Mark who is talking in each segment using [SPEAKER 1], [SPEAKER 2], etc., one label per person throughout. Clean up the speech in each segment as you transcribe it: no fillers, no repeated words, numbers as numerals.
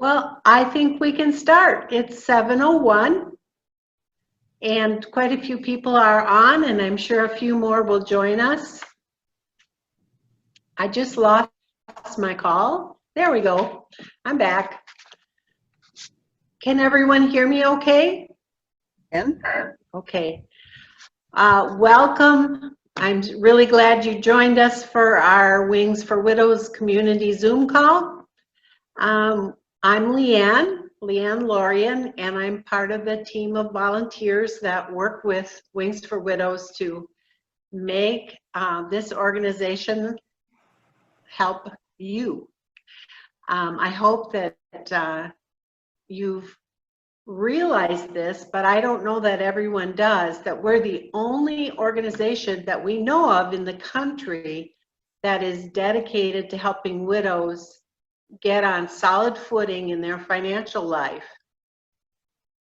[SPEAKER 1] Well, I think we can start. It's 7:01 and quite a few people are on, and I'm sure a few more will join us. I just lost my call. There we go. I'm back. Can everyone hear me okay? Okay. Welcome. I'm really glad you joined us for our Wings for Widows community Zoom call. I'm Leanne Lorian, and I'm part of the team of volunteers that work with Wings for Widows to make this organization help you. I hope that you've realized this, but I don't know that everyone does, that we're the only organization that we know of in the country that is dedicated to helping widows get on solid footing in their financial life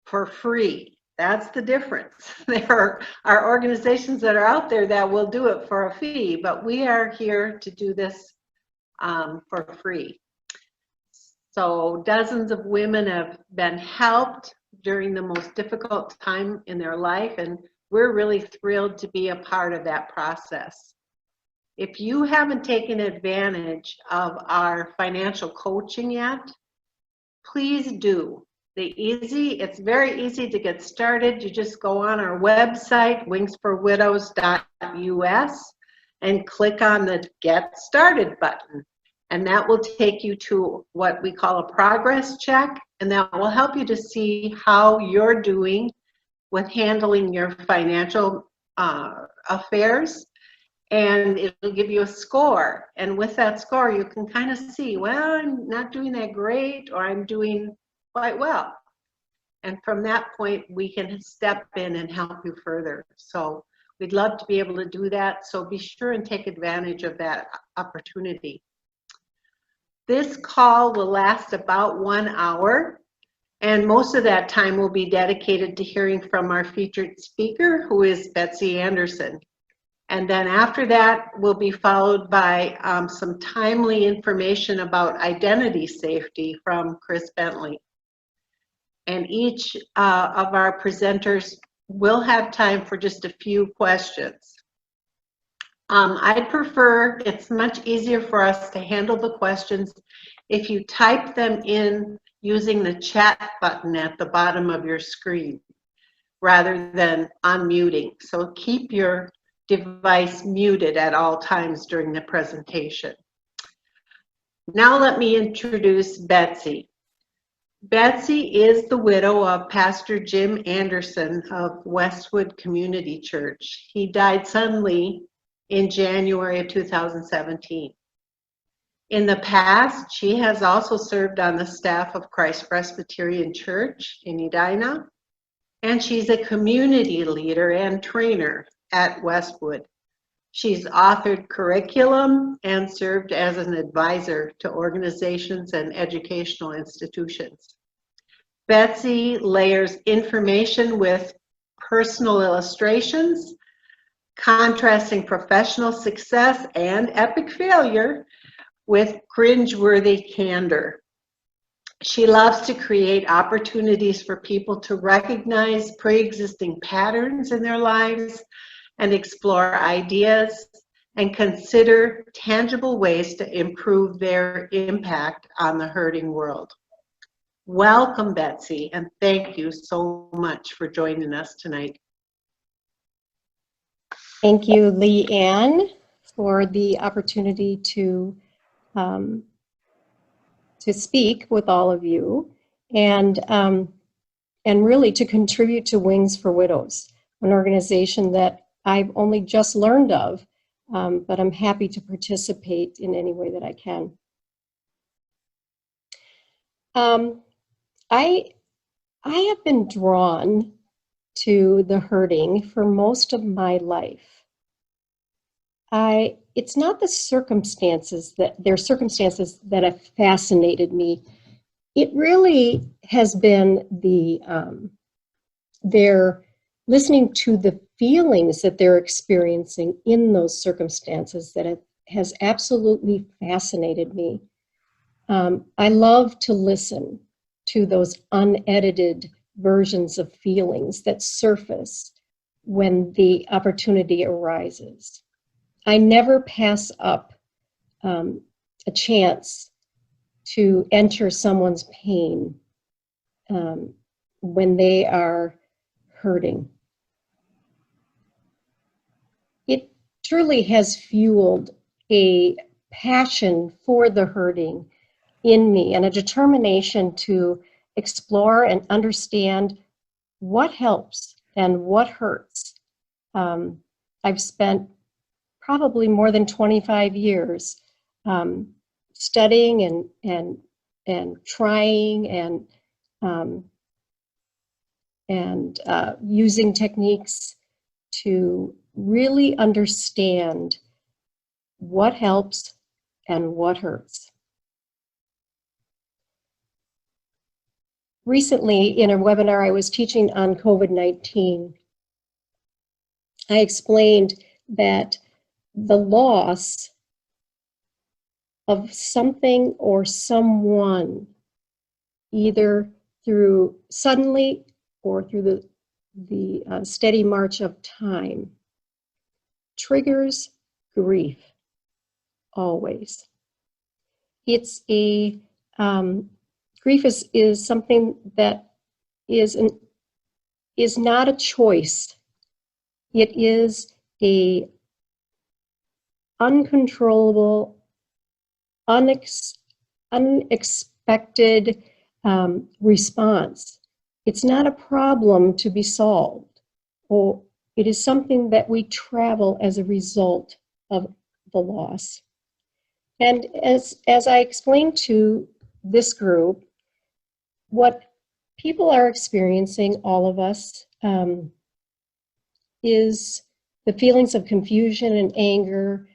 [SPEAKER 1] for free. That's the difference. There are organizations that are out there that will do it for a fee, but we are here to do this for free. So dozens of women have been helped during the most difficult time in their life, and we're really thrilled to be a part of that process. If you haven't taken advantage of our financial coaching yet, please do. It's very easy to get started. You just go on our website, wingsforwidows.us, and click on the Get Started button. And that will take you to what we call a progress check, and that will help you to see how you're doing with handling your financial affairs. And it'll give you a score. And with that score, you can kind of see, well, I'm not doing that great, or I'm doing quite well. And from that point, we can step in and help you further. So we'd love to be able to do that. So be sure and take advantage of that opportunity. This call will last about 1 hour, and most of that time will be dedicated to hearing from our featured speaker, who is Betsy Anderson. And then after that will be followed by some timely information about identity safety from Chris Bentley. And each of our presenters will have time for just a few questions. I'd prefer, it's much easier for us to handle the questions if you type them in using the chat button at the bottom of your screen rather than unmuting. So keep your device muted at all times during the presentation. Now let me introduce Betsy. Betsy is the widow of Pastor Jim Anderson of Westwood Community Church. He died suddenly in January of 2017. In the past, she has also served on the staff of Christ Presbyterian Church in Edina, and she's a community leader and trainer at Westwood. She's authored curriculum and served as an advisor to organizations and educational institutions. Betsy layers information with personal illustrations, contrasting professional success and epic failure with cringeworthy candor. She loves to create opportunities for people to recognize pre-existing patterns in their lives and explore ideas and consider tangible ways to improve their impact on the hurting world. Welcome, Betsy, and thank you so much for joining us tonight.
[SPEAKER 2] Thank you, Leanne, for the opportunity to speak with all of you and really to contribute to Wings for Widows, an organization that I've only just learned of, but I'm happy to participate in any way that I can. I have been drawn to the hurting for most of my life. It's not the circumstances that have fascinated me. It really has been their listening to the feelings that they're experiencing in those circumstances that has absolutely fascinated me. I love to listen. to those unedited versions of feelings that surface when the opportunity arises. I never pass up a chance to enter someone's pain when they are hurting. It truly has fueled a passion for the hurting in me and a determination to explore and understand what helps and what hurts. I've spent probably more than 25 years studying and trying and using techniques to really understand what helps and what hurts. Recently, in a webinar I was teaching on COVID-19, I explained that the loss of something or someone, either through suddenly or through the steady march of time, triggers grief, always. It's a, grief is something that is not a choice. It is a uncontrollable, unexpected response. It's not a problem to be solved, or it is something that we travel as a result of the loss. And as I explained to this group, what people are experiencing, all of us, is the feelings of confusion and anger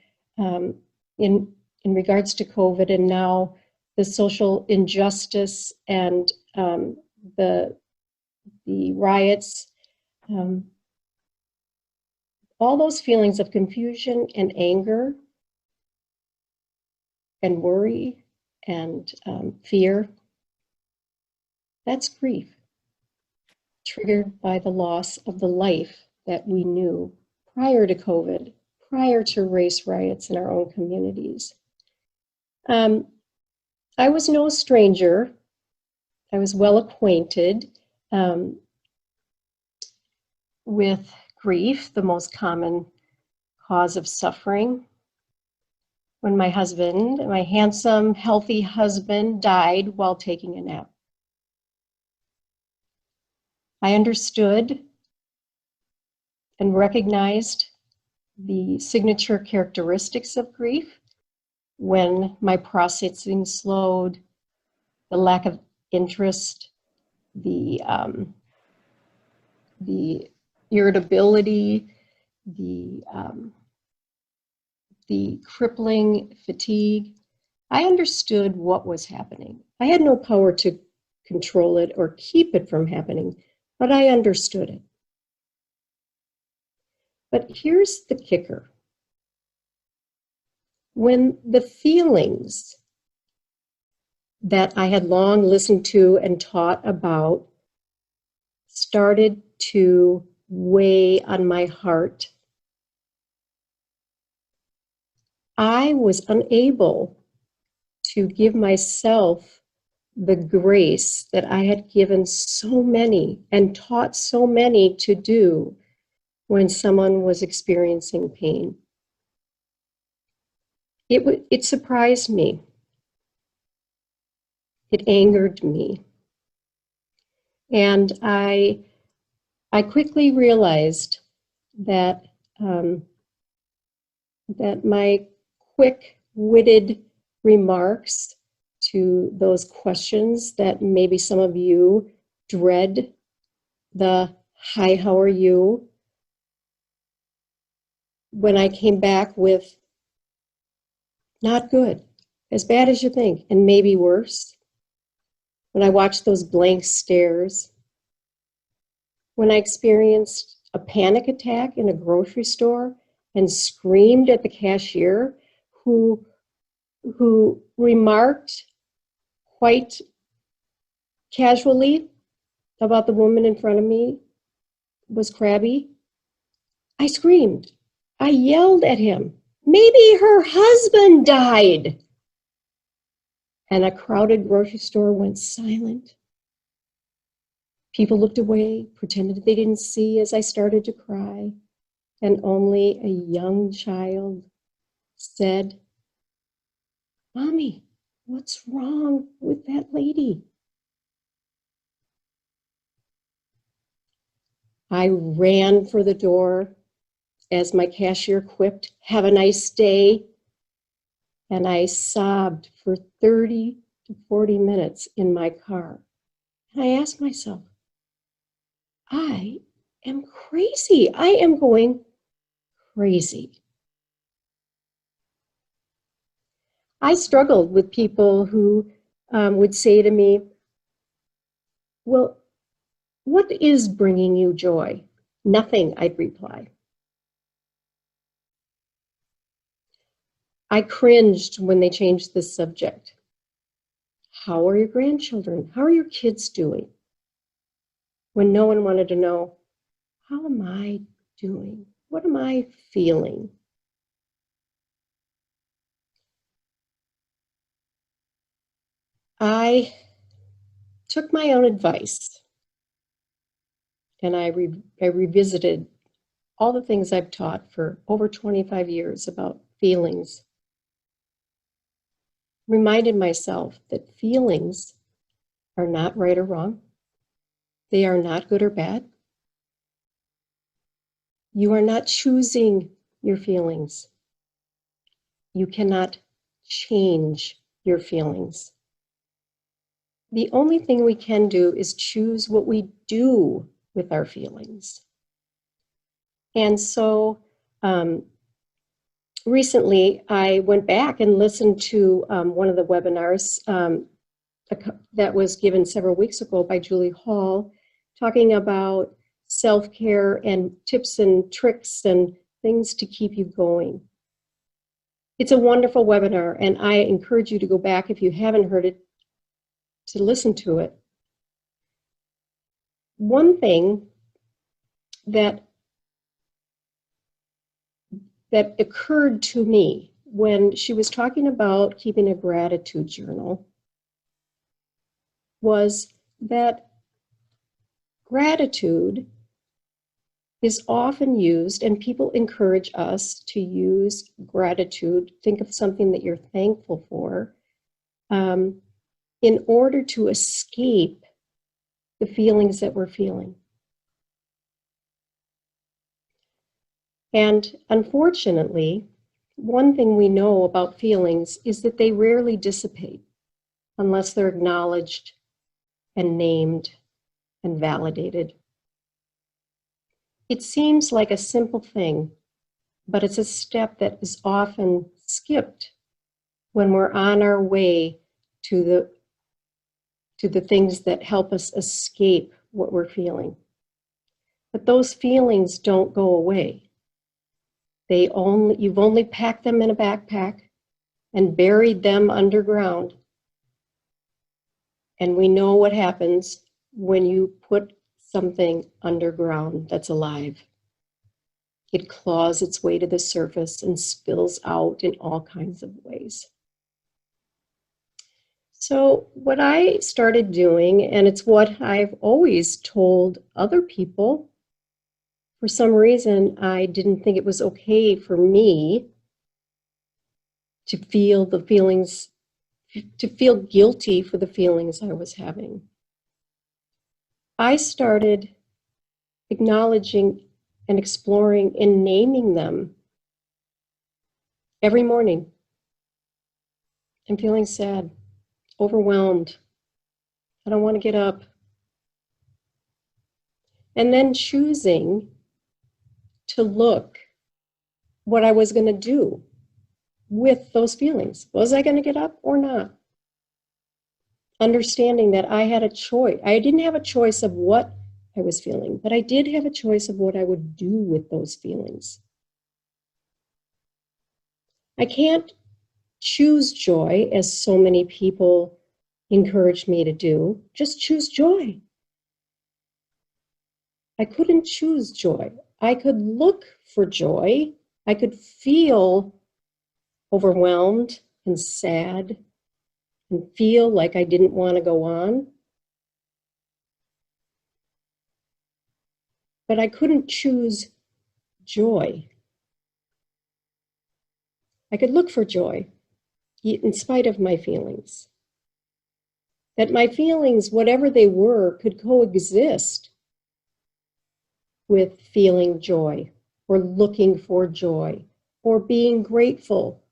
[SPEAKER 2] in regards to COVID, and now the social injustice and the riots, all those feelings of confusion and anger and worry and fear, that's grief, triggered by the loss of the life that we knew prior to COVID, prior to race riots in our own communities. I was no stranger. I was well acquainted with grief, the most common cause of suffering. When my husband, my handsome, healthy husband, died while taking a nap, I understood and recognized the signature characteristics of grief: when my processing slowed, the lack of interest, the irritability, the crippling fatigue. I understood what was happening. I had no power to control it or keep it from happening, but I understood it. But here's the kicker. When the feelings that I had long listened to and taught about started to weigh on my heart, I was unable to give myself the grace that I had given so many and taught so many to do when someone was experiencing pain. It surprised me. It angered me. And I quickly realized that that my quick-witted remarks to those questions that maybe some of you dread, the "hi, how are you?" When I came back with "not good, as bad as you think, and maybe worse," when I watched those blank stares, when I experienced a panic attack in a grocery store and screamed at the cashier who remarked quite casually about the woman in front of me was crabby, I screamed. I yelled at him. Maybe her husband died. And a crowded grocery store went silent. People looked away, pretended they didn't see as I started to cry, and only a young child said, "Mommy, what's wrong with that lady?" I ran for the door as my cashier quipped, "Have a nice day." And I sobbed for 30 to 40 minutes in my car. And I asked myself, I am crazy. I am going crazy. I struggled with people who would say to me, "Well, what is bringing you joy?" "Nothing," I'd reply. I cringed when they changed the subject. "How are your grandchildren? How are your kids doing?" When no one wanted to know, how am I doing? What am I feeling? I took my own advice and I revisited all the things I've taught for over 25 years about feelings. Reminded myself that feelings are not right or wrong. They are not good or bad. You are not choosing your feelings. You cannot change your feelings. The only thing we can do is choose what we do with our feelings. And so recently I went back and listened to one of the webinars that was given several weeks ago by Julie Hall, talking about self-care and tips and tricks and things to keep you going. It's a wonderful webinar, and I encourage you to go back if you haven't heard it, to listen to it. One thing that occurred to me when she was talking about keeping a gratitude journal was that gratitude is often used, and people encourage us to use gratitude, think of something that you're thankful for, in order to escape the feelings that we're feeling. And unfortunately, one thing we know about feelings is that they rarely dissipate unless they're acknowledged and named and validated. It seems like a simple thing, but it's a step that is often skipped when we're on our way to the things that help us escape what we're feeling. But those feelings don't go away. You've only packed them in a backpack and buried them underground. And we know what happens when you put something underground that's alive. It claws its way to the surface and spills out in all kinds of ways. So what I started doing, and it's what I've always told other people, for some reason I didn't think it was okay for me to feel the feelings, to feel guilty for the feelings I was having. I started acknowledging and exploring and naming them every morning. I'm feeling sad, overwhelmed. I don't want to get up. And then choosing to look what I was going to do with those feelings. Was I going to get up or not? Understanding that I had a choice. I didn't have a choice of what I was feeling, but I did have a choice of what I would do with those feelings. I can't choose joy, as so many people encouraged me to do. Just choose joy. I couldn't choose joy. I could look for joy. I could feel overwhelmed and sad and feel like I didn't want to go on. But I couldn't choose joy. I could look for joy in spite of my feelings. That my feelings, whatever they were, could coexist with feeling joy or looking for joy or being grateful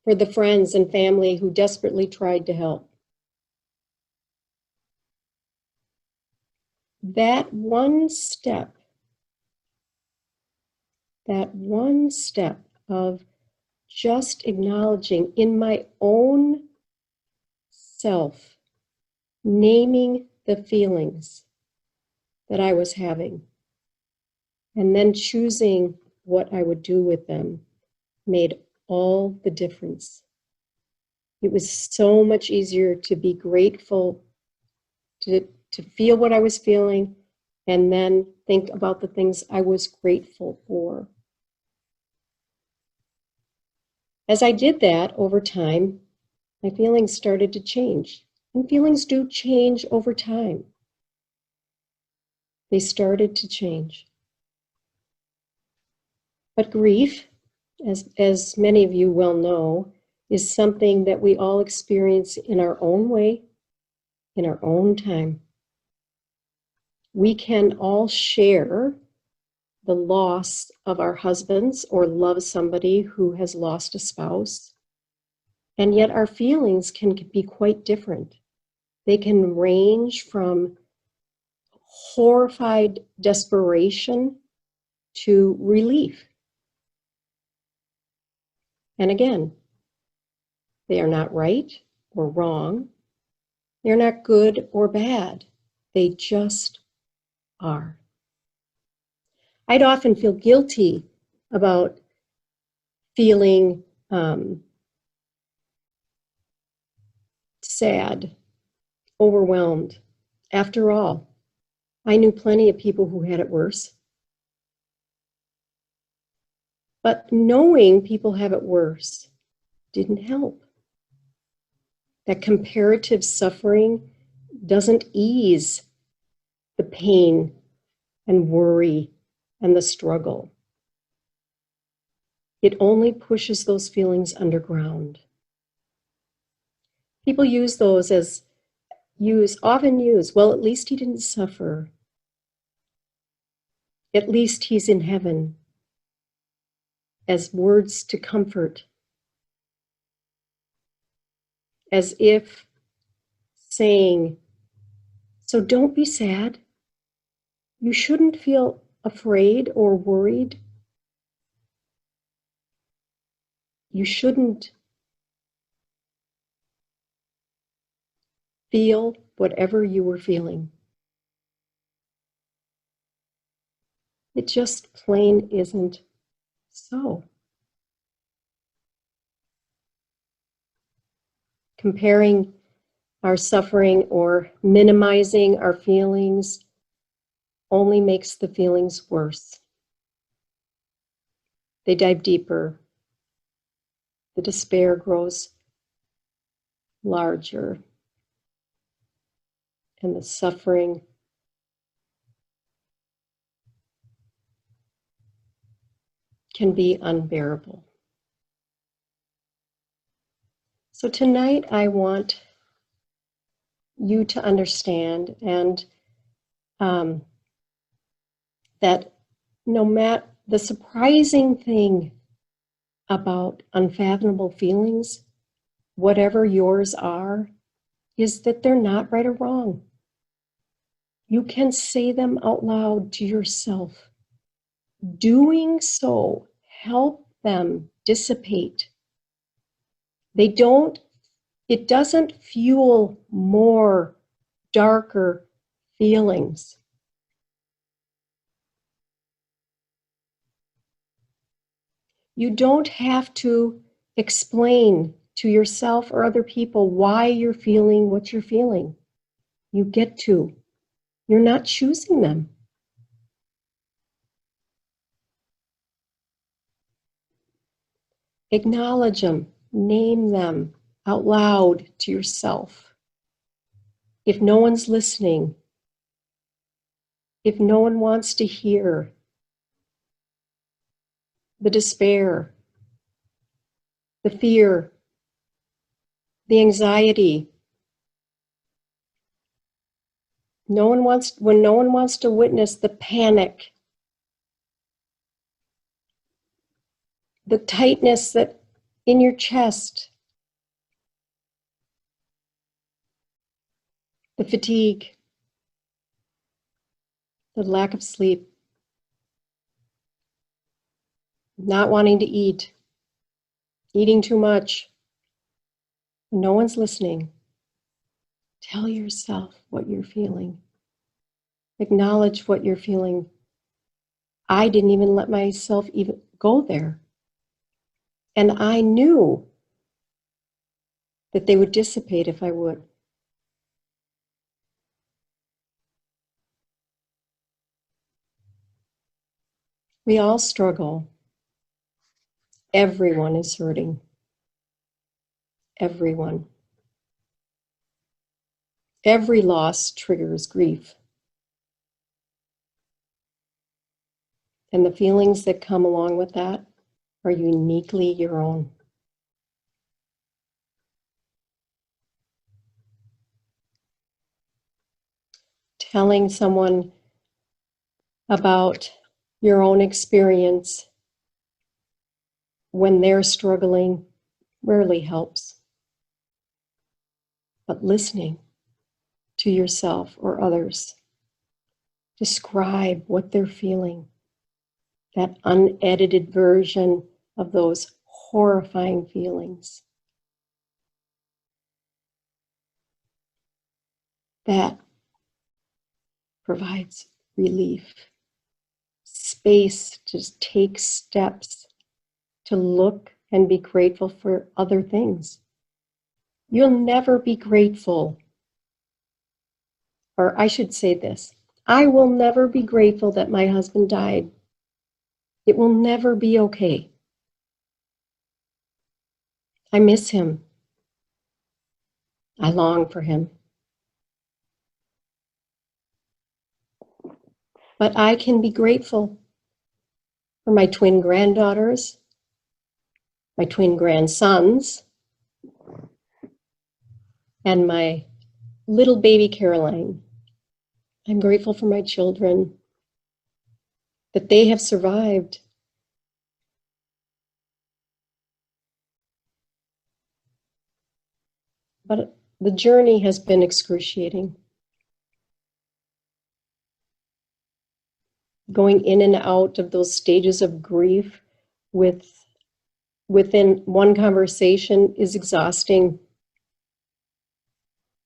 [SPEAKER 2] for the friends and family who desperately tried to help. That one step of just acknowledging in my own self, naming the feelings that I was having, and then choosing what I would do with them made all the difference. It was so much easier to be grateful, to feel what I was feeling, and then think about the things I was grateful for. As I did that over time, my feelings started to change. And feelings do change over time. They started to change. But grief, as many of you well know, is something that we all experience in our own way, in our own time. We can all share the loss of our husbands or love somebody who has lost a spouse. And yet our feelings can be quite different. They can range from horrified desperation to relief. And again, they are not right or wrong. They're not good or bad. They just are. I'd often feel guilty about feeling sad, overwhelmed. After all, I knew plenty of people who had it worse. But knowing people have it worse didn't help. That comparative suffering doesn't ease the pain and worry and the struggle. It only pushes those feelings underground. People use those often use, well, at least he didn't suffer. At least he's in heaven, as words to comfort, as if saying, so don't be sad. You shouldn't feel afraid or worried. You shouldn't feel whatever you were feeling. It just plain isn't so. Comparing our suffering or minimizing our feelings only makes the feelings worse. They dive deeper. The despair grows larger. And the suffering can be unbearable. So tonight I want you to understand and that no matter the surprising thing about unfathomable feelings, whatever yours are, is that they're not right or wrong. You can say them out loud to yourself. Doing so help them dissipate. It doesn't fuel more darker feelings. You don't have to explain to yourself or other people why you're feeling what you're feeling. You get to. You're not choosing them. Acknowledge them. Name them out loud to yourself. If no one's listening, if no one wants to hear the despair, the fear, the anxiety, when no one wants to witness the panic, the tightness that in your chest, the fatigue, the lack of sleep, not wanting to eat, eating too much, no one's listening. Tell yourself what you're feeling. Acknowledge what you're feeling. I didn't even let myself even go there. And I knew that they would dissipate if I would. We all struggle. Everyone is hurting. Everyone. Every loss triggers grief. And the feelings that come along with that are uniquely your own. Telling someone about your own experience when they're struggling rarely helps. But listening to yourself or others, describe what they're feeling, that unedited version of those horrifying feelings. That provides relief, space to take steps to look and be grateful for other things. You'll never be grateful, or I should say this, I will never be grateful that my husband died. It will never be okay. I miss him. I long for him. But I can be grateful for my twin granddaughters, my twin grandsons, and my little baby Caroline. I'm grateful for my children, that they have survived. But the journey has been excruciating. Going in and out of those stages of grief within one conversation is exhausting.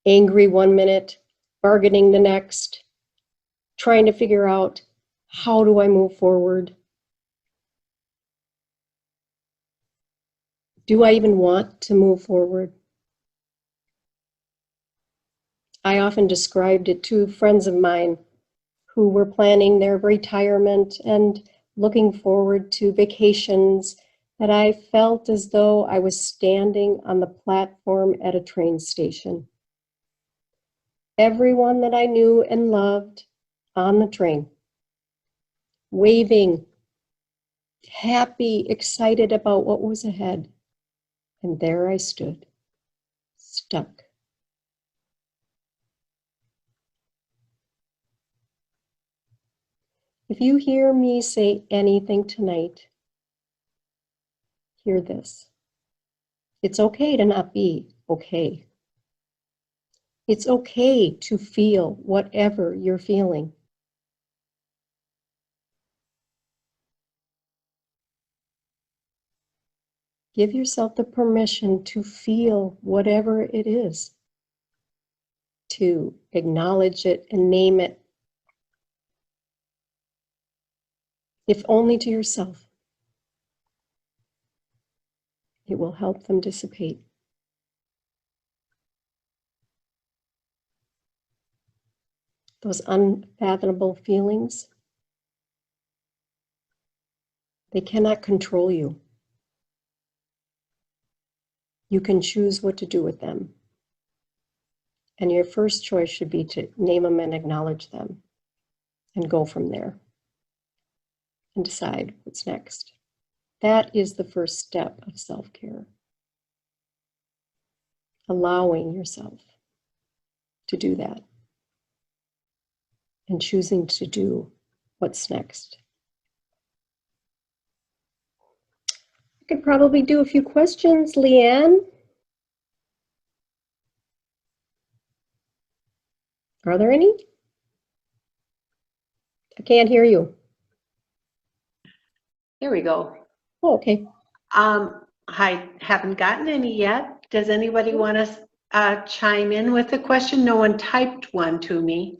[SPEAKER 2] Angry one minute, bargaining the next, trying to figure out, how do I move forward? Do I even want to move forward? I often described it to friends of mine who were planning their retirement and looking forward to vacations, that I felt as though I was standing on the platform at a train station. Everyone that I knew and loved on the train, waving, happy, excited about what was ahead. And there I stood, stuck. If you hear me say anything tonight, hear this. It's okay to not be okay. It's okay to feel whatever you're feeling. Give yourself the permission to feel whatever it is, to acknowledge it and name it, if only to yourself. It will help them dissipate. those unfathomable feelings, they cannot control you. You can choose what to do with them. And your first choice should be to name them and acknowledge them and go from there and decide what's next. That is the first step of self-care. Allowing yourself to do that and choosing to do what's next. I could probably do a few questions, Leanne. Are there any? I can't hear you.
[SPEAKER 1] There we go.
[SPEAKER 2] Oh, okay.
[SPEAKER 1] I haven't gotten any yet. Does anybody want to chime in with a question? No one typed one to me.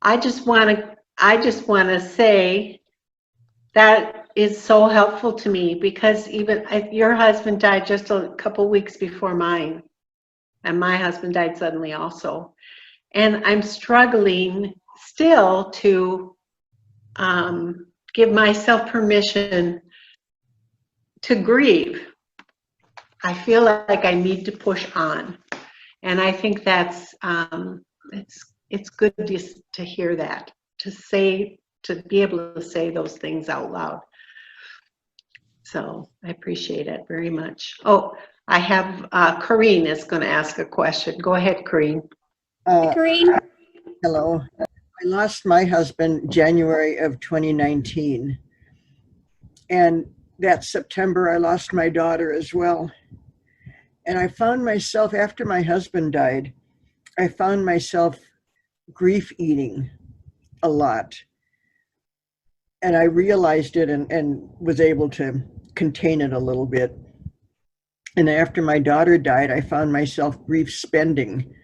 [SPEAKER 1] I just want to say that is so helpful to me, because even your husband died just a couple weeks before mine, and my husband died suddenly also. And I'm struggling still to give myself permission to grieve. I feel like I need to push on. And I think that's, it's good to hear that, to be able to say those things out loud. So I appreciate it very much. Oh, I have, Corrine is going to ask a question. Go ahead, Corrine.
[SPEAKER 2] Green.
[SPEAKER 3] Hello. I lost my husband January of 2019. And that September, I lost my daughter as well. And I found myself, after my husband died, I found myself grief eating a lot. And I realized it and was able to contain it a little bit. And after my daughter died, I found myself grief spending.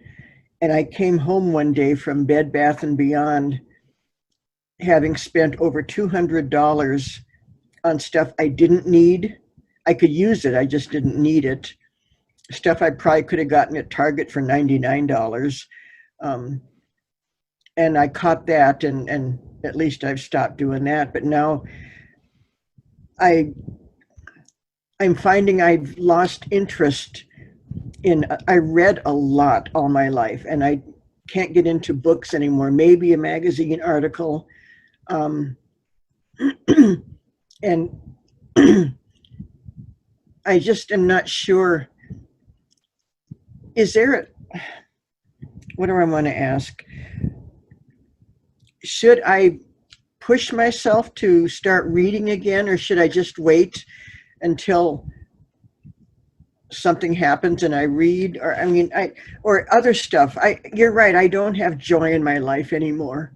[SPEAKER 3] And I came home one day from Bed Bath & Beyond, having spent over $200 on stuff I didn't need. I could use it, I just didn't need it. Stuff I probably could have gotten at Target for $99. And I caught that, and at least I've stopped doing that. But now I'm finding I've lost interest in, I read a lot all my life, and I can't get into books anymore. Maybe a magazine article. And I just am not sure. Is there what do I want to ask? Should I push myself to start reading again, or should I just wait until something happens and I read? Or or other stuff. You're right, I don't have joy in my life anymore.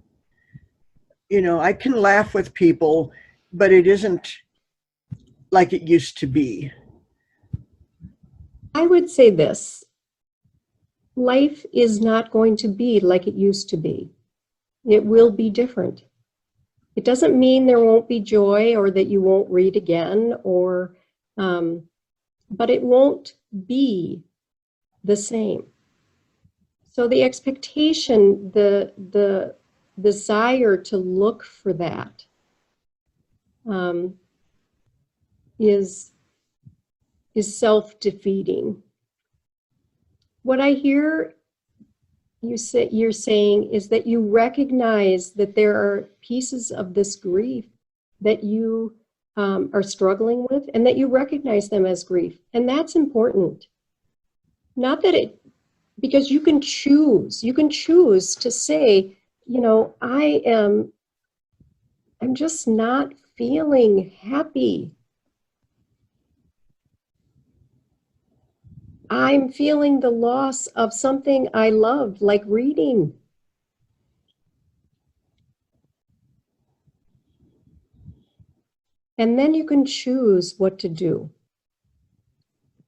[SPEAKER 3] You know, I can laugh with people, but it isn't like it used to be.
[SPEAKER 2] I would say this. Life is not going to be like it used to be. It will be different. It doesn't mean there won't be joy or that you won't read again, or, but it won't be the same. So the expectation, the desire to look for that is self-defeating. What I hear you're saying is that you recognize that there are pieces of this grief that you are struggling with, and that you recognize them as grief. And that's important. Not that because you can choose to say, you know, I'm just not feeling happy. I'm feeling the loss of something I love, like reading. And then you can choose what to do.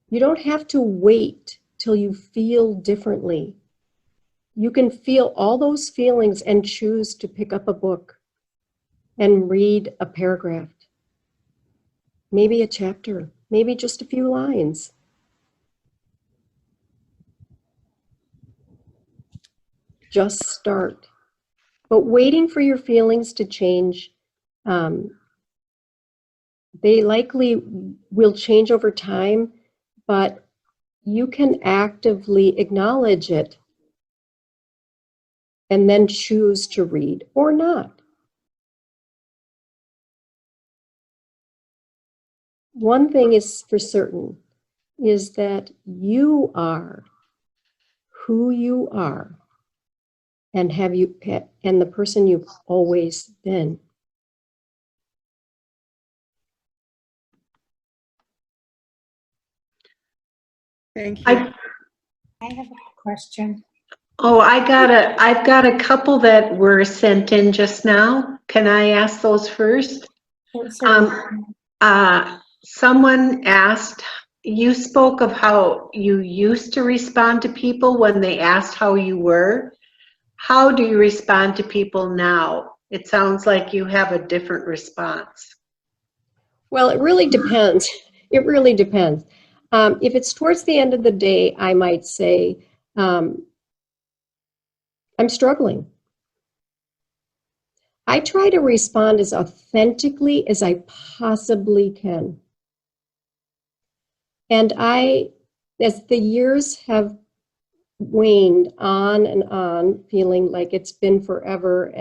[SPEAKER 2] You don't have to wait till you feel differently. You can feel all those feelings and choose to pick up a book and read a paragraph, maybe a chapter, maybe just a few lines. just start. But waiting for your feelings to change, they likely will change over time, but you can actively acknowledge it and then choose to read or not. One thing is for certain, is that you are who you are and the person you've always been.
[SPEAKER 3] Thank you.
[SPEAKER 1] I
[SPEAKER 4] have a question.
[SPEAKER 1] I've got a couple that were sent in just now. Can I ask those first? Someone asked, you spoke of how you used to respond to people when they asked how you were. How do you respond to people now? It sounds like you have a different response.
[SPEAKER 2] Well, it really depends. It really depends. If it's towards the end of the day, I might say, I'm struggling. I try to respond as authentically as I possibly can. And as the years have waned on and on, feeling like it's been forever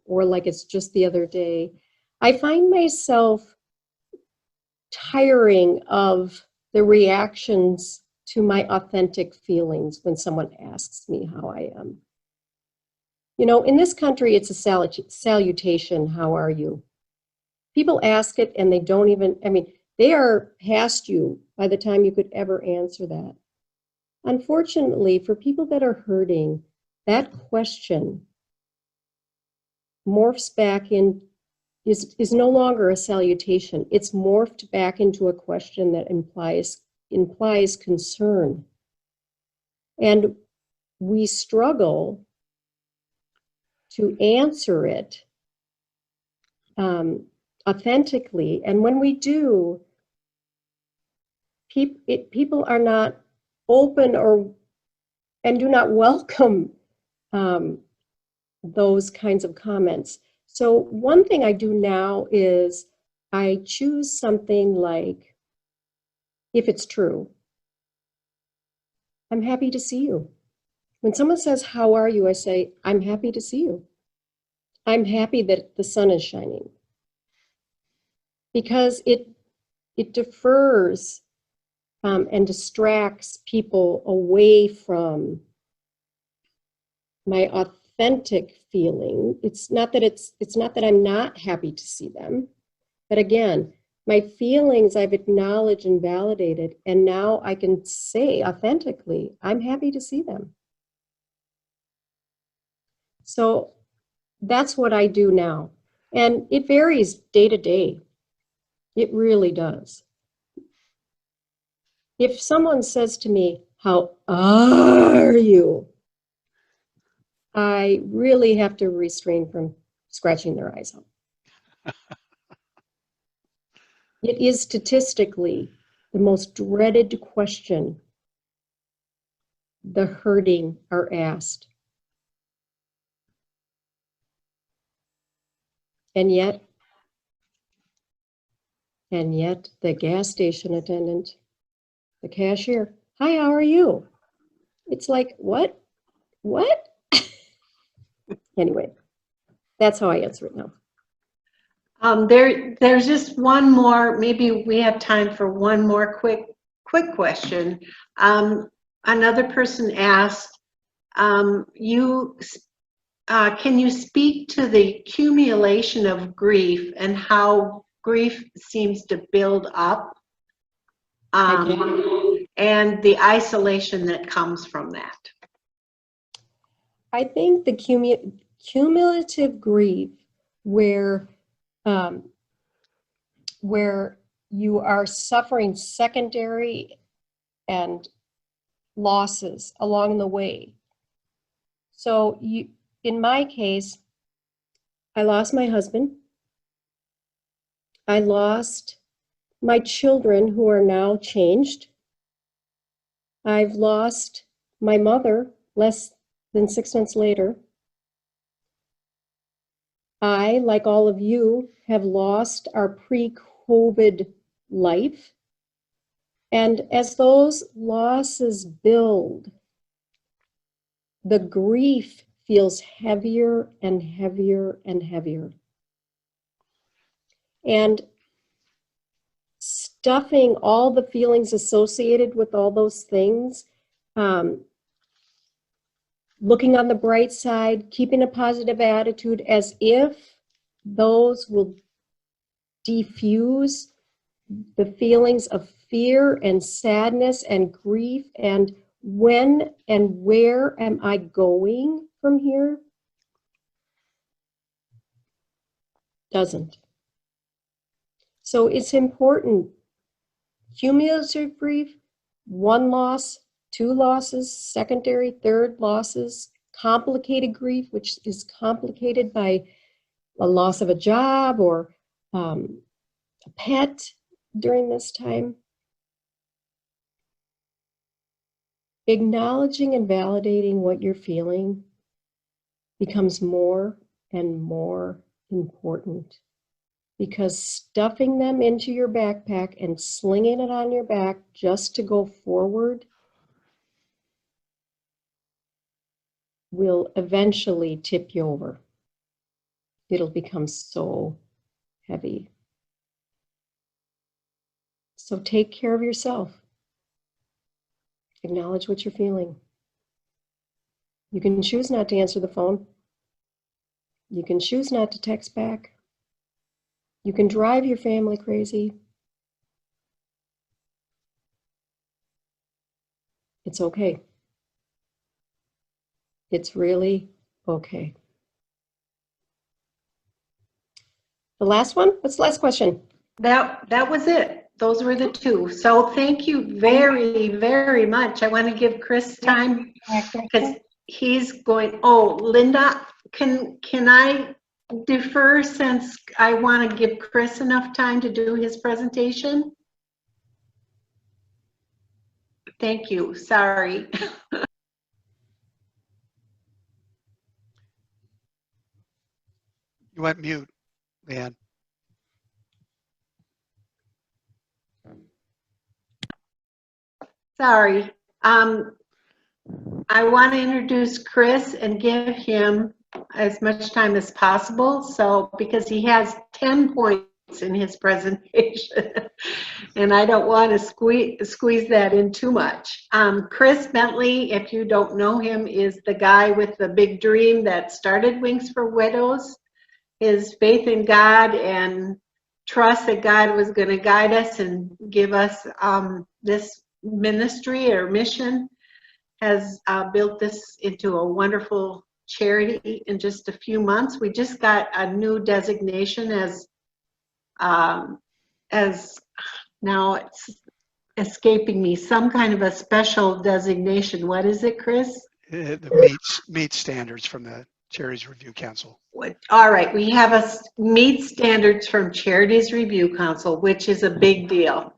[SPEAKER 2] or like it's just the other day, I find myself tiring of the reactions to my authentic feelings when someone asks me how I am. You know, in this country, it's a salutation, how are you? People ask it and they don't even, they are past you by the time you could ever answer that. Unfortunately, for people that are hurting, that question morphs back in, is no longer a salutation. It's morphed back into a question that implies concern. And we struggle to answer it authentically. And when we do, people are not open and do not welcome those kinds of comments. So one thing I do now is I choose something like, if it's true, I'm happy to see you. When someone says, how are you? I say, I'm happy to see you. I'm happy that the sun is shining. Because it defers and distracts people away from my authentic feeling. It's not that I'm not happy to see them, but again, my feelings I've acknowledged and validated, and now I can say authentically, I'm happy to see them. So that's what I do now. And it varies day to day. It really does. If someone says to me, how are you? I really have to restrain from scratching their eyes out. It is statistically the most dreaded question the hurting are asked. And yet the gas station attendant, the cashier, hi, how are you? It's like, what? Anyway, that's how I answer it now.
[SPEAKER 1] There's just one more, maybe we have time for one more quick question. Another person asked, can you speak to the accumulation of grief and how grief seems to build up and the isolation that comes from that?
[SPEAKER 2] I think the cumulative grief where you are suffering secondary and losses along the way. So in my case, I lost my husband. I lost my children who are now changed. I've lost my mother less than 6 months later. I, like all of you, have lost our pre-COVID life. And as those losses build, the grief feels heavier and heavier and heavier. And stuffing all the feelings associated with all those things, looking on the bright side, keeping a positive attitude, as if those will diffuse the feelings of fear and sadness and grief and when and where am I going from here? Doesn't. So it's important. Cumulative grief, one loss, two losses, secondary, third losses, complicated grief, which is complicated by a loss of a job or a pet during this time. Acknowledging and validating what you're feeling becomes more and more important, because stuffing them into your backpack and slinging it on your back just to go forward will eventually tip you over. It'll become so heavy. So take care of yourself. Acknowledge what you're feeling. You can choose not to answer the phone. You can choose not to text back. You can drive your family crazy. It's okay. It's really okay. The last one? What's the last question?
[SPEAKER 1] That was it. Those were the two. So thank you very, very much. I want to give Chris time because he's going, oh, Linda, can I defer since I want to give Chris enough time to do his presentation? Thank you. Sorry.
[SPEAKER 5] You went mute, Leanne.
[SPEAKER 1] Sorry. I want to introduce Chris and give him as much time as possible. So, because he has 10 points in his presentation, and I don't want to squeeze that in too much. Chris Bentley, if you don't know him, is the guy with the big dream that started Wings for Widows. His faith in God and trust that God was going to guide us and give us this ministry or mission has built this into a wonderful charity in just a few months. We just got a new designation as now it's escaping me, some kind of a special designation. What is it, Chris?
[SPEAKER 5] The meet standards from the Charities Review Council.
[SPEAKER 1] All right, we have a meet standards from Charities Review Council, which is a big deal.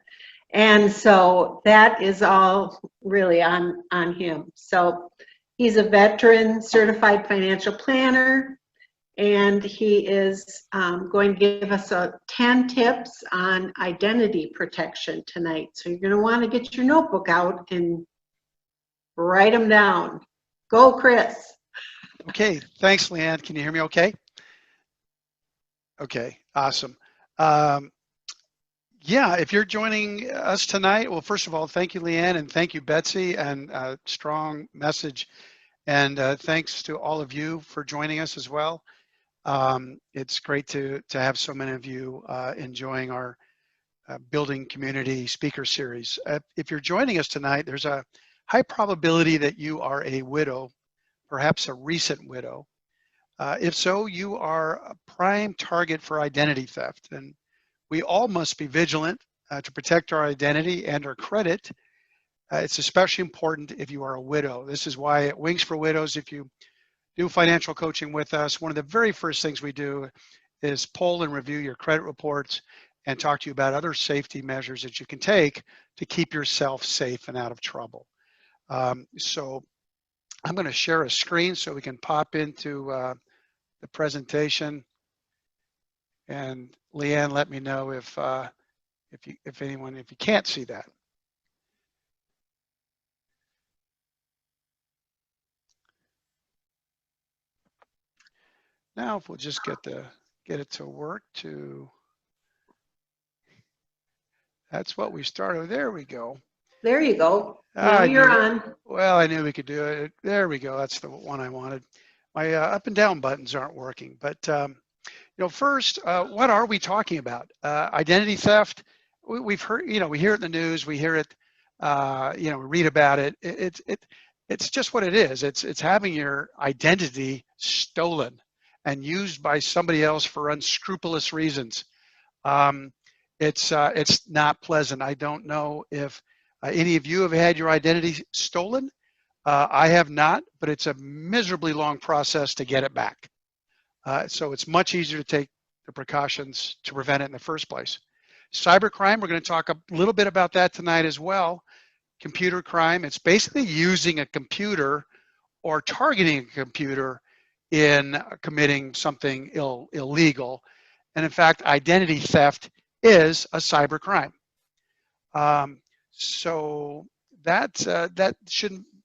[SPEAKER 1] And so that is all really on him. So he's a veteran certified financial planner, and he is going to give us 10 tips on identity protection tonight. So you're going to want to get your notebook out and write them down. Go, Chris.
[SPEAKER 5] Okay, thanks, Leanne. Can you hear me okay? Okay, awesome. Yeah, if you're joining us tonight, well, first of all, thank you, Leanne, and thank you, Betsy, and strong message. And thanks to all of you for joining us as well. It's great to have so many of you enjoying our Building Community speaker series. If you're joining us tonight, there's a high probability that you are a widow, perhaps a recent widow. If so, you are a prime target for identity theft. And we all must be vigilant to protect our identity and our credit. It's especially important if you are a widow. This is why at Wings for Widows, if you do financial coaching with us, one of the very first things we do is poll and review your credit reports and talk to you about other safety measures that you can take to keep yourself safe and out of trouble. So I'm going to share a screen so we can pop into the presentation. And Leanne, let me know if you can't see that. Now, if we'll just get it to work to, that's what we started. There we go.
[SPEAKER 1] There you go. Now you're on.
[SPEAKER 5] Well, I knew we could do it. There we go. That's the one I wanted. My up and down buttons aren't working. But first, what are we talking about? Identity theft. We've heard, we hear it in the news. We hear it, we read about it. It's just what it is. It's having your identity stolen and used by somebody else for unscrupulous reasons. It's not pleasant. I don't know if any of you have had your identity stolen. I have not, but it's a miserably long process to get it back. So it's much easier to take the precautions to prevent it in the first place. Cybercrime, we're going to talk a little bit about that tonight as well. Computer crime, it's basically using a computer or targeting a computer in committing something illegal. And in fact, identity theft is a cybercrime. So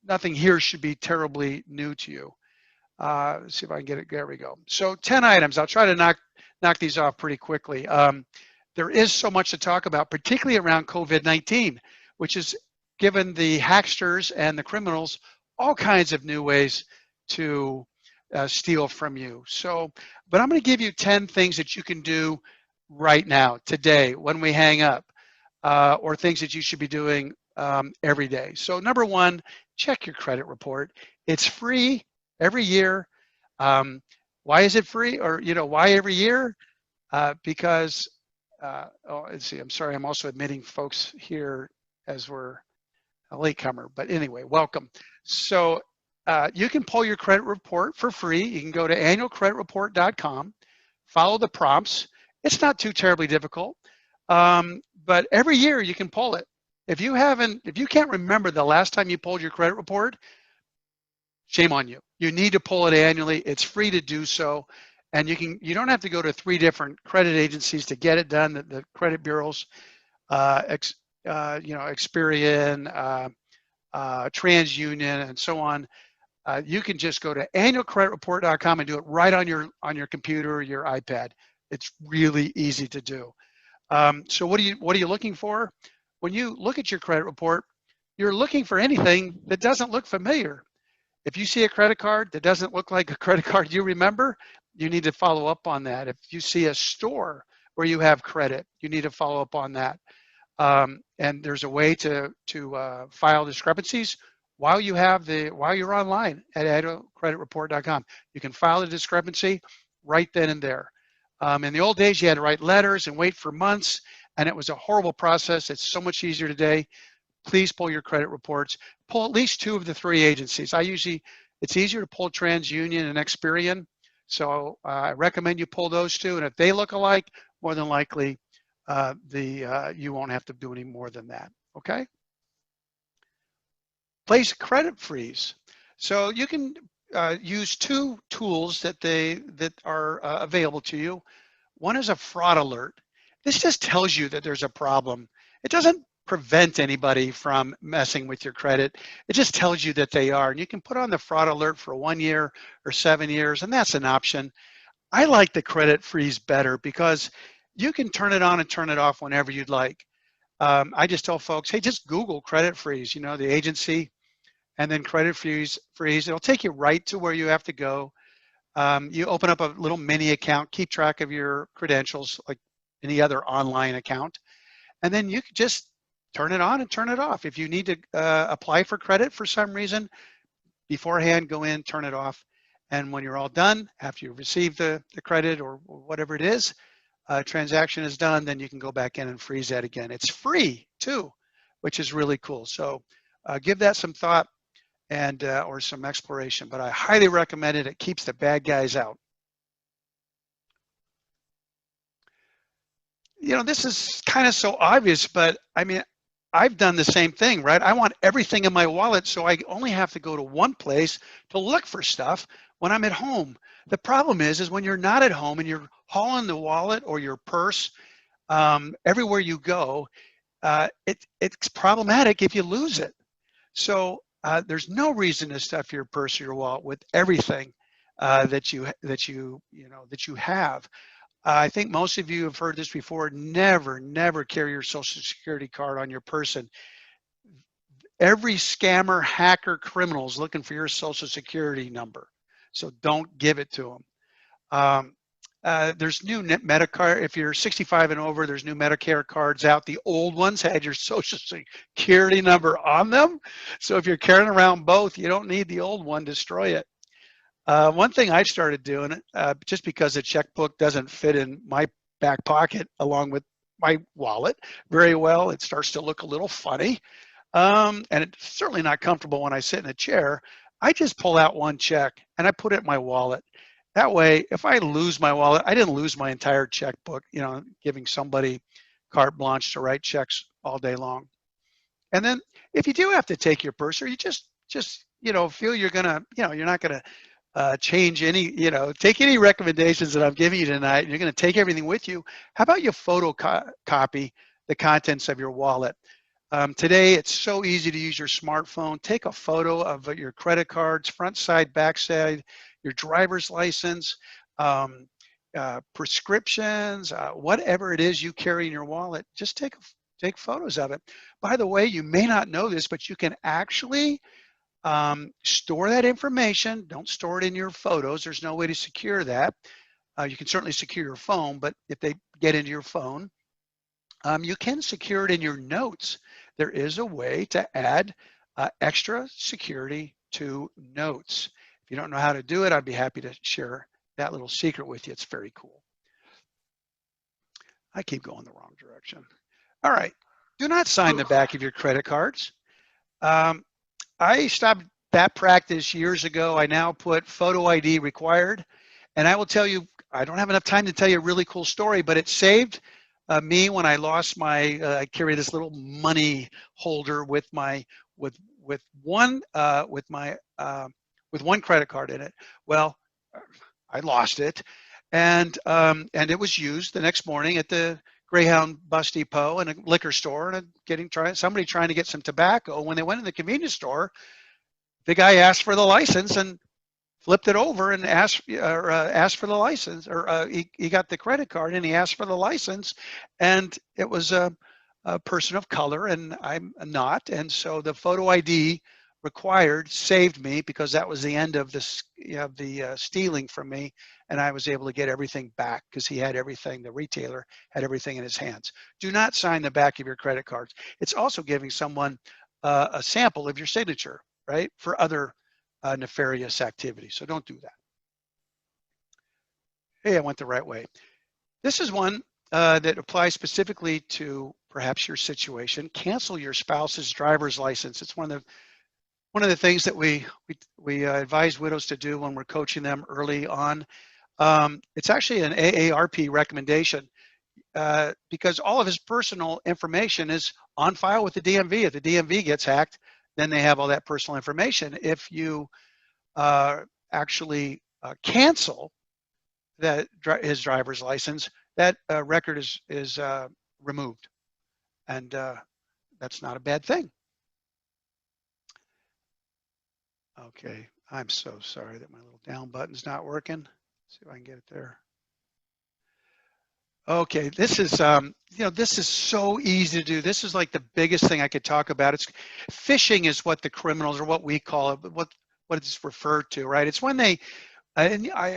[SPEAKER 5] nothing here should be terribly new to you. Let's see if I can get it. There we go. So 10 items. I'll try to knock these off pretty quickly. There is so much to talk about, particularly around COVID-19, which has given the hacksters and the criminals all kinds of new ways to steal from you. But I'm going to give you 10 things that you can do right now, today, when we hang up, or things that you should be doing every day. So number one, check your credit report. It's free every year. Why is it free? Or, why every year? Because, let's see, I'm sorry, I'm also admitting folks here as we're a latecomer, but anyway, welcome. So you can pull your credit report for free. You can go to annualcreditreport.com, follow the prompts. It's not too terribly difficult, but every year you can pull it. If you can't remember the last time you pulled your credit report, shame on you. You need to pull it annually. It's free to do so. And you don't have to go to 3 different credit agencies to get it done. The credit bureaus, Experian, TransUnion, and so on. You can just go to annualcreditreport.com and do it right on your computer or your iPad. It's really easy to do. So what are you looking for? When you look at your credit report, you're looking for anything that doesn't look familiar. If you see a credit card that doesn't look like a credit card you remember, you need to follow up on that. If you see a store where you have credit, you need to follow up on that. And there's a way to file discrepancies while you're online at annualcreditreport.com. You can file a discrepancy right then and there. In the old days, you had to write letters and wait for months, and it was a horrible process. It's so much easier today. Please pull your credit reports. Pull at least 2 of the 3 agencies. It's easier to pull TransUnion and Experian. So I recommend you pull those 2. And if they look alike, more than likely, you won't have to do any more than that, okay? Place credit freeze. So you can use 2 tools that are available to you. One is a fraud alert. This just tells you that there's a problem. It doesn't prevent anybody from messing with your credit. It just tells you that they are. And you can put on the fraud alert for 1 year or 7 years, and that's an option. I like the credit freeze better because you can turn it on and turn it off whenever you'd like. I just tell folks, hey, just Google credit freeze, the agency, and then credit freeze. It'll take you right to where you have to go. You open up a little mini account, keep track of your credentials like any other online account, and then you can just turn it on and turn it off. If you need to apply for credit for some reason, beforehand, go in, turn it off, and when you're all done, after you receive the credit or whatever it is, transaction is done, then you can go back in and freeze that again. It's free too, which is really cool. So give that some thought and or some exploration, but I highly recommend it. It keeps the bad guys out. This is kind of so obvious, but I mean, I've done the same thing, right? I want everything in my wallet, so I only have to go to one place to look for stuff when I'm at home. The problem is when you're not at home and you're hauling the wallet or your purse everywhere you go, it's problematic if you lose it. So there's no reason to stuff your purse or your wallet with everything that you have. I think most of you have heard this before. Never carry your Social Security card on your person. Every scammer, hacker, criminal is looking for your Social Security number. So don't give it to them. There's new Medicare. If you're 65 and over, there's new Medicare cards out. The old ones had your Social Security number on them. So if you're carrying around both, you don't need the old one. Destroy it. One thing I started doing, just because the checkbook doesn't fit in my back pocket along with my wallet very well, it starts to look a little funny. And it's certainly not comfortable when I sit in a chair. I just pull out one check and I put it in my wallet. That way, if I lose my wallet, I didn't lose my entire checkbook, giving somebody carte blanche to write checks all day long. And then if you do have to take your purse, or you just feel you're gonna, you're not gonna change any, take any recommendations that I'm giving you tonight, and you're gonna take everything with you, how about you photocopy the contents of your wallet? Today, it's so easy to use your smartphone. Take a photo of your credit cards, front side, back side, your driver's license, prescriptions, whatever it is you carry in your wallet. Just take photos of it. By the way, you may not know this, but you can actually store that information. Don't store it in your photos. There's no way to secure that. You can certainly secure your phone, but if they get into your phone, you can secure it in your notes. There is a way to add extra security to notes. If you don't know how to do it, I'd be happy to share that little secret with you. It's very cool. I keep going the wrong direction. All right. Do not sign the back of your credit cards. I stopped that practice years ago. I now put photo ID required. And I will tell you, I don't have enough time to tell you a really cool story, but it saved me when I lost my, I carry this little money holder with one credit card in it. Well, I lost it, and it was used the next morning at the Greyhound bus depot and a liquor store, and somebody trying to get some tobacco. When they went in the convenience store, the guy asked for the license and flipped it over and asked for the license, or he got the credit card and he asked for the license, and it was a person of color and I'm not, and so the photo ID required saved me, because that was the end of this, the stealing from me, and I was able to get everything back because he had everything. The retailer had everything in his hands. Do not sign the back of your credit cards. It's also giving someone a sample of your signature, right, for other nefarious activity. So don't do that. Hey, I went the right way. This is one that applies specifically to perhaps your situation. Cancel your spouse's driver's license. It's one of the things that we advise widows to do when we're coaching them early on. It's actually an AARP recommendation because all of his personal information is on file with the DMV. If the DMV gets hacked, then they have all that personal information. If you actually cancel his driver's license, that record is removed, and that's not a bad thing. Okay, I'm so sorry that my little down button's not working. Let's see if I can get it there. Okay, this is this is so easy to do. This is like the biggest thing I could talk about. It's phishing is what the criminals, or what we call it, what it's referred to, right? It's when they,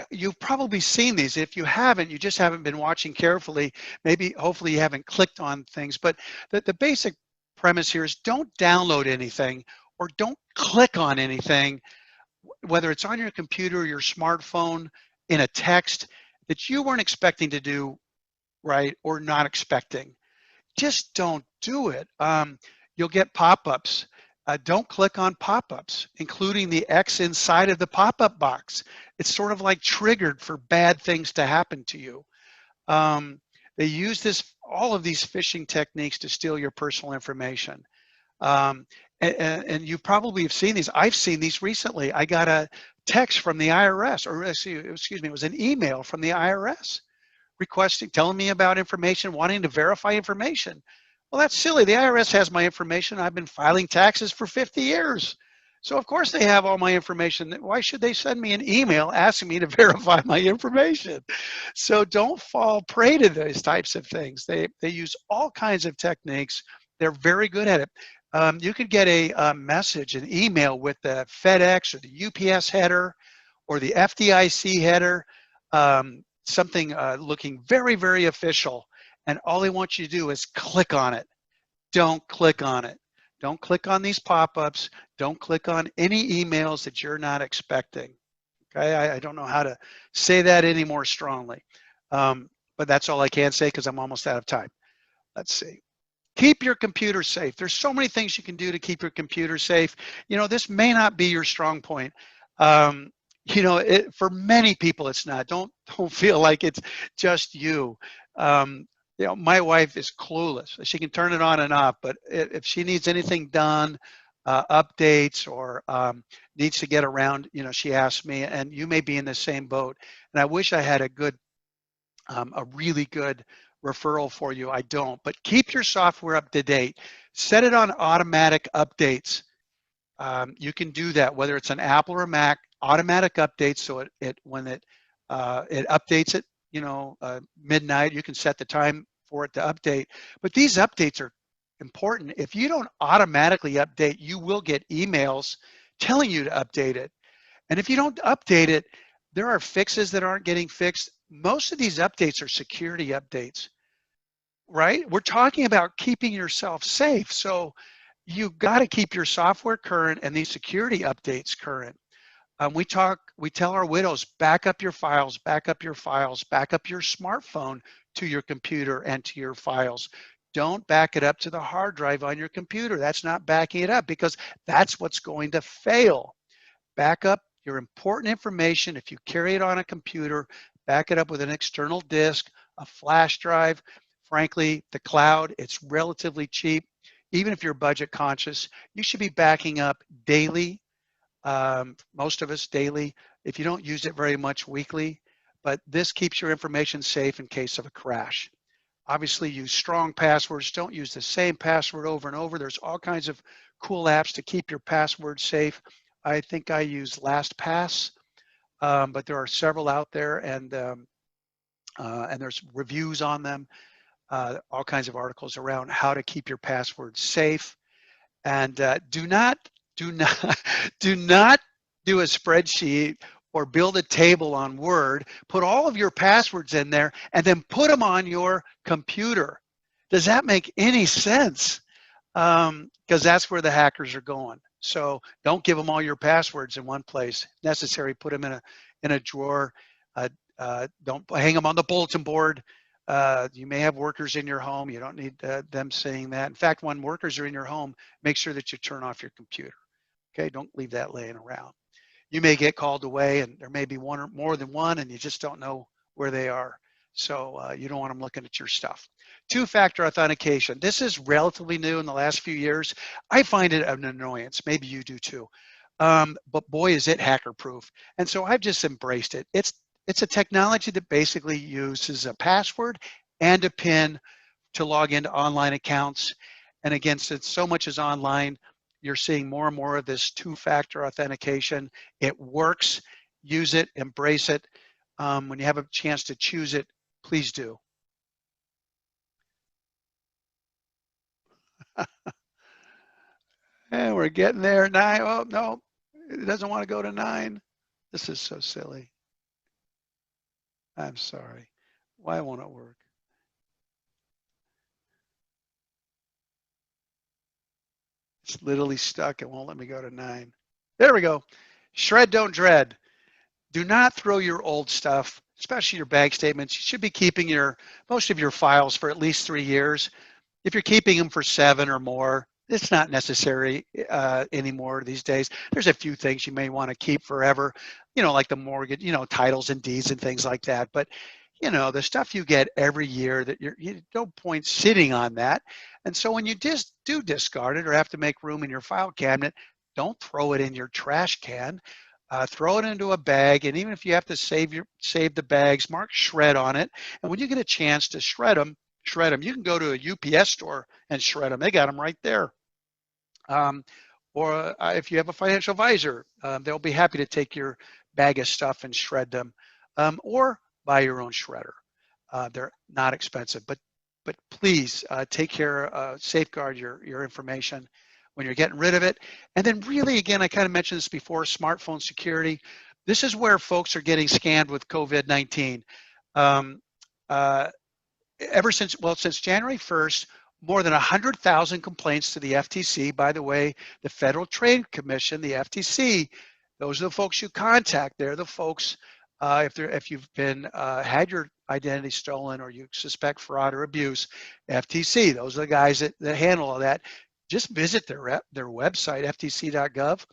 [SPEAKER 5] you've probably seen these. If you haven't, you just haven't been watching carefully. Maybe, hopefully you haven't clicked on things, but the basic premise here is don't download anything or don't click on anything, whether it's on your computer or your smartphone, in a text that you weren't expecting to do, right, or not expecting. Just don't do it. You'll get pop-ups. Don't click on pop-ups, including the X inside of the pop-up box. It's sort of like triggered for bad things to happen to you. They use all of these phishing techniques to steal your personal information. And you probably have seen these. I've seen these recently. I got a text from the IRS, or excuse me, it was an email from the IRS requesting, telling me about information, wanting to verify information. Well, that's silly. The IRS has my information. I've been filing taxes for 50 years. So of course they have all my information. Why should they send me an email asking me to verify my information? So don't fall prey to those types of things. They use all kinds of techniques. They're very good at it. You could get a message, an email with the FedEx or the UPS header or the FDIC header, something looking very, very official. And all they want you to do is click on it. Don't click on it. Don't click on these pop-ups. Don't click on any emails that you're not expecting. Okay, I don't know how to say that any more strongly. But that's all I can say because I'm almost out of time. Let's see. Keep your computer safe. There's so many things you can do to keep your computer safe. You know, this may not be your strong point. You know, for many people, it's not. Don't feel like it's just you. You know, my wife is clueless. She can turn it on and off, but if she needs anything done, updates or needs to get around, you know, she asks me, and you may be in the same boat. And I wish I had a really good referral for you. I don't, but keep your software up to date. Set it on automatic updates. You can do that, whether it's an Apple or Mac, automatic updates. So when it updates it, you know, midnight, you can set the time for it to update. But these updates are important. If you don't automatically update, you will get emails telling you to update it. And if you don't update it, there are fixes that aren't getting fixed. Most of these updates are security updates, right? We're talking about keeping yourself safe. So you got to keep your software current and these security updates current. We tell our widows, back up your files, back up your files, back up your smartphone to your computer and to your files. Don't back it up to the hard drive on your computer. That's not backing it up because that's what's going to fail. Back up your important information. If you carry it on a computer, back it up with an external disk, a flash drive. Frankly, the cloud, it's relatively cheap. Even if you're budget conscious, you should be backing up daily. Most of us daily. If you don't use it very much, weekly. But this keeps your information safe in case of a crash. Obviously, use strong passwords. Don't use the same password over and over. There's all kinds of cool apps to keep your password safe. I think I use LastPass, but there are several out there, and there's reviews on them. All kinds of articles around how to keep your passwords safe. And do not do a spreadsheet or build a table on Word. Put all of your passwords in there and then put them on your computer. Does that make any sense? Because that's where the hackers are going. So don't give them all your passwords in one place. Necessary, put them in a drawer. Don't hang them on the bulletin board. You may have workers in your home. You don't need them saying that. In fact, when workers are in your home, make sure that you turn off your computer. Okay, don't leave that laying around. You may get called away, and there may be one or more than one, and you just don't know where they are. So you don't want them looking at your stuff. Two-factor authentication. This is relatively new in the last few years. I find it an annoyance. Maybe you do too. But boy, is it hacker-proof. And so I've just embraced it. It's a technology that basically uses a password and a PIN to log into online accounts. And again, since so much is online, you're seeing more and more of this two-factor authentication. It works. Use it, embrace it. When you have a chance to choose it, please do. And we're getting there. 9. Oh, no, it doesn't want to go to 9. This is so silly. I'm sorry. Why won't it work? It's literally stuck. It won't let me go to 9. There we go. Shred, don't dread. Do not throw your old stuff, especially your bank statements. You should be keeping most of your files for at least 3 years. If you're keeping them for 7 or more, it's not necessary anymore these days. There's a few things you may want to keep forever, you know, like the mortgage, you know, titles and deeds and things like that. But, you know, the stuff you get every year that you no point sitting on that. And so when you do discard it or have to make room in your file cabinet, don't throw it in your trash can. throw it into a bag, and even if you have to save the bags, mark shred on it. And when you get a chance to shred them. You can go to a UPS store and shred them. They got them right there. Or if you have a financial advisor, they'll be happy to take your bag of stuff and shred them. Or buy your own shredder. They're not expensive, but please take care, safeguard your information when you're getting rid of it. And then really, again, I kind of mentioned this before, smartphone security. This is where folks are getting scammed with COVID-19. Since January 1st, more than 100,000 complaints to the FTC. By the way, the Federal Trade Commission, the FTC, those are the folks you contact. They're the folks, if you've been had your identity stolen or you suspect fraud or abuse, FTC, those are the guys that handle all that. Just visit their website, ftc.gov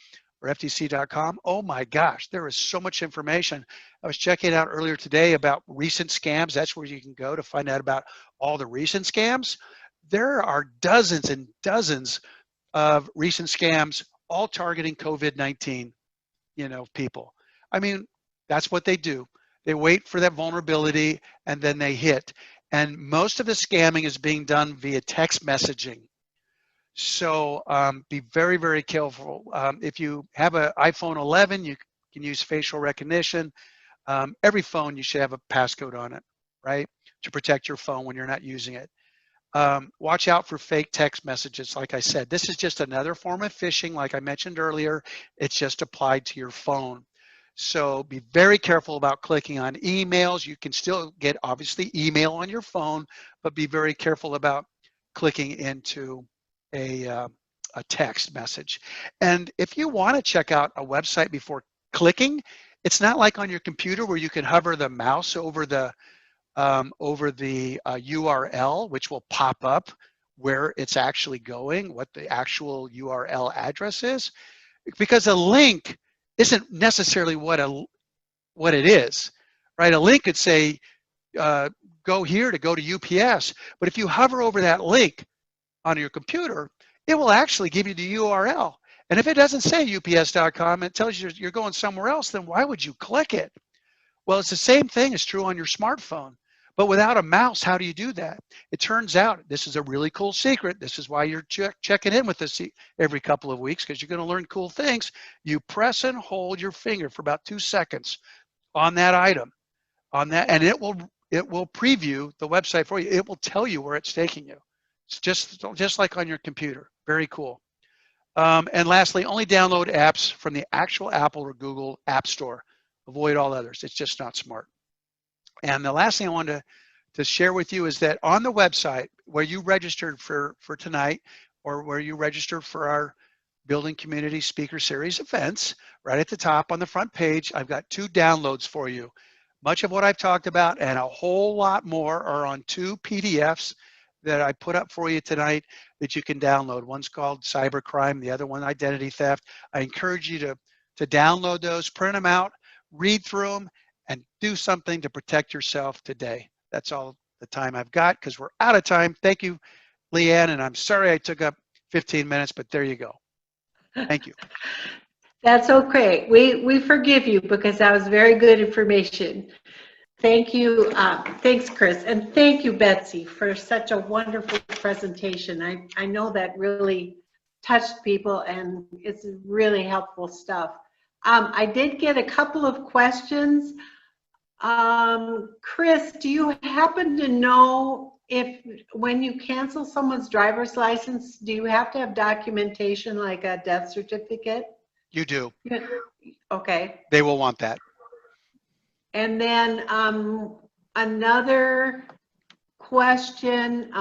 [SPEAKER 5] or ftc.com. Oh my gosh, there is so much information. I was checking out earlier today about recent scams. That's where you can go to find out about all the recent scams. There are dozens and dozens of recent scams, all targeting COVID-19, people. I mean, that's what they do. They wait for that vulnerability and then they hit. And most of the scamming is being done via text messaging. So be very, very careful. If you have an iPhone 11, you can use facial recognition. Every phone, you should have a passcode on it, right? To protect your phone when you're not using it. Watch out for fake text messages. Like I said, this is just another form of phishing. Like I mentioned earlier, it's just applied to your phone. So be very careful about clicking on emails. You can still get, obviously, email on your phone, but be very careful about clicking into a text message. And if you want to check out a website before clicking, it's not like on your computer where you can hover the mouse over the URL, which will pop up where it's actually going, what the actual URL address is, because a link isn't necessarily what it is, right? A link could say, go here to go to UPS, but if you hover over that link on your computer, it will actually give you the URL. And if it doesn't say ups.com, it tells you you're going somewhere else, then why would you click it? Well, it's the same thing is true on your smartphone. But without a mouse, how do you do that? It turns out, this is a really cool secret. This is why you're checking in with us every couple of weeks, because you're going to learn cool things. You press and hold your finger for about 2 seconds on that item, and it will preview the website for you. It will tell you where it's taking you. It's just like on your computer. Very cool. And lastly, only download apps from the actual Apple or Google App Store. Avoid all others. It's just not smart. And the last thing I wanted to share with you is that on the website where you registered for tonight, or where you registered for our Building Community Speaker Series events, right at the top on the front page, I've got 2 downloads for you. Much of what I've talked about and a whole lot more are on 2 PDFs that I put up for you tonight that you can download. One's called Cybercrime, the other one Identity Theft. I encourage you to download those, print them out, read through them, and do something to protect yourself today. That's all the time I've got because we're out of time. Thank you, Leanne, and I'm sorry I took up 15 minutes, but there you go. Thank you.
[SPEAKER 1] That's okay. We forgive you because that was very good information. Thank you. Thanks, Chris. And thank you, Betsy, for such a wonderful presentation. I know that really touched people and it's really helpful stuff. I did get a couple of questions. Chris, do you happen to know if when you cancel someone's driver's license, do you have to have documentation like a death certificate?
[SPEAKER 5] You do.
[SPEAKER 1] Okay.
[SPEAKER 5] They will want that.
[SPEAKER 1] And then another question.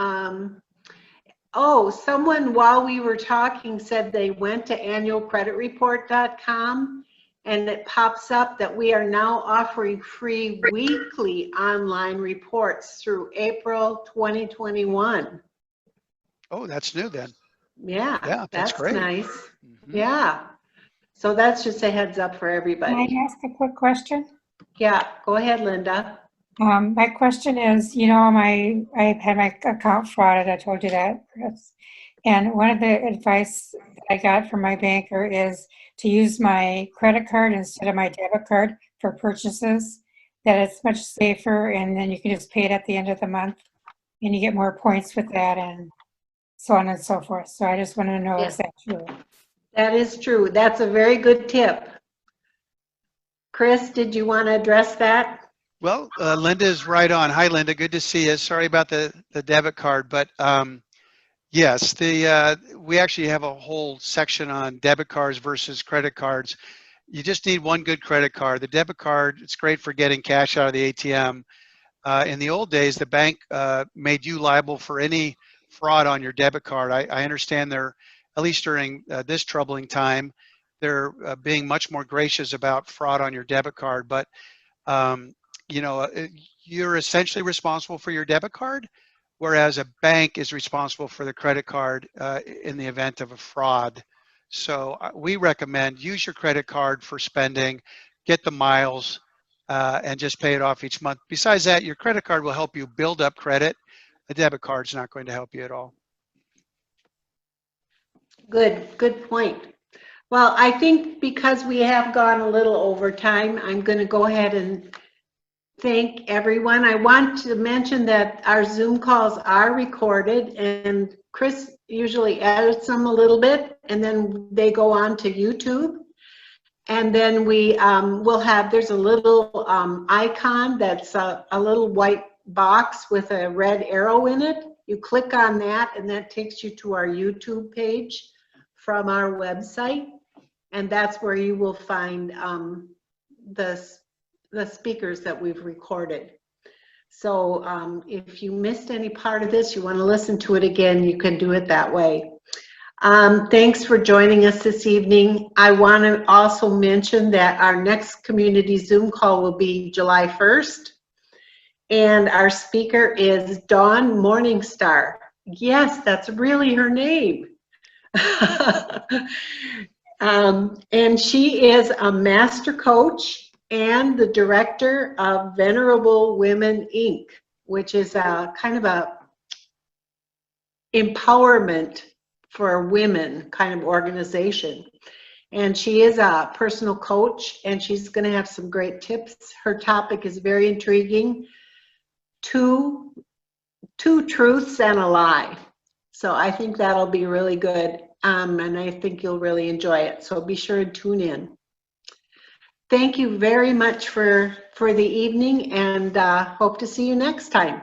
[SPEAKER 1] Someone while we were talking said they went to annualcreditreport.com and it pops up that we are now offering free weekly online reports through April 2021.
[SPEAKER 5] Oh, that's new then.
[SPEAKER 1] Yeah,
[SPEAKER 5] that's great.
[SPEAKER 1] Nice.
[SPEAKER 5] Mm-hmm.
[SPEAKER 1] Yeah. So that's just a heads up for everybody.
[SPEAKER 4] Can I ask a quick question?
[SPEAKER 1] Yeah, go ahead, Linda.
[SPEAKER 4] My question is, I've had my account frauded. I told you that, Chris. And one of the advice that I got from my banker is to use my credit card instead of my debit card for purchases, that it's much safer, and then you can just pay it at the end of the month and you get more points with that and so on and so forth. So I just want to know, is that true?
[SPEAKER 1] That is true. That's a very good tip. Chris, did you want to address that?
[SPEAKER 5] Well, Linda is right on. Hi, Linda. Good to see you. Sorry about the debit card, but yes, we actually have a whole section on debit cards versus credit cards. You just need one good credit card. The debit card, it's great for getting cash out of the ATM. In the old days, the bank made you liable for any fraud on your debit card. I understand they're, at least during this troubling time, they're being much more gracious about fraud on your debit card. But you know, you're essentially responsible for your debit card, whereas a bank is responsible for the credit card in the event of a fraud. So we recommend use your credit card for spending, get the miles, and just pay it off each month. Besides that, your credit card will help you build up credit. A debit card's not going to help you at all.
[SPEAKER 1] Good point. Well, I think because we have gone a little over time, I'm going to go ahead and thank everyone. I want to mention that our Zoom calls are recorded, and Chris usually edits them a little bit, and then they go on to YouTube. And then we will have, there's a little icon that's a little white box with a red arrow in it. You click on that, and that takes you to our YouTube page from our website. And that's where you will find the speakers that we've recorded. So if you missed any part of this, you want to listen to it again, you can do it that way. Thanks for joining us this evening. I want to also mention that our next community Zoom call will be July 1st. And our speaker is Dawn Morningstar. Yes, that's really her name. And she is a master coach and the director of Venerable Women, Inc., which is a kind of a empowerment for women kind of organization. And she is a personal coach, and she's going to have some great tips. Her topic is very intriguing. Two truths and a lie. So I think that'll be really good. And I think you'll really enjoy it. So be sure to tune in. Thank you very much for the evening, and hope to see you next time.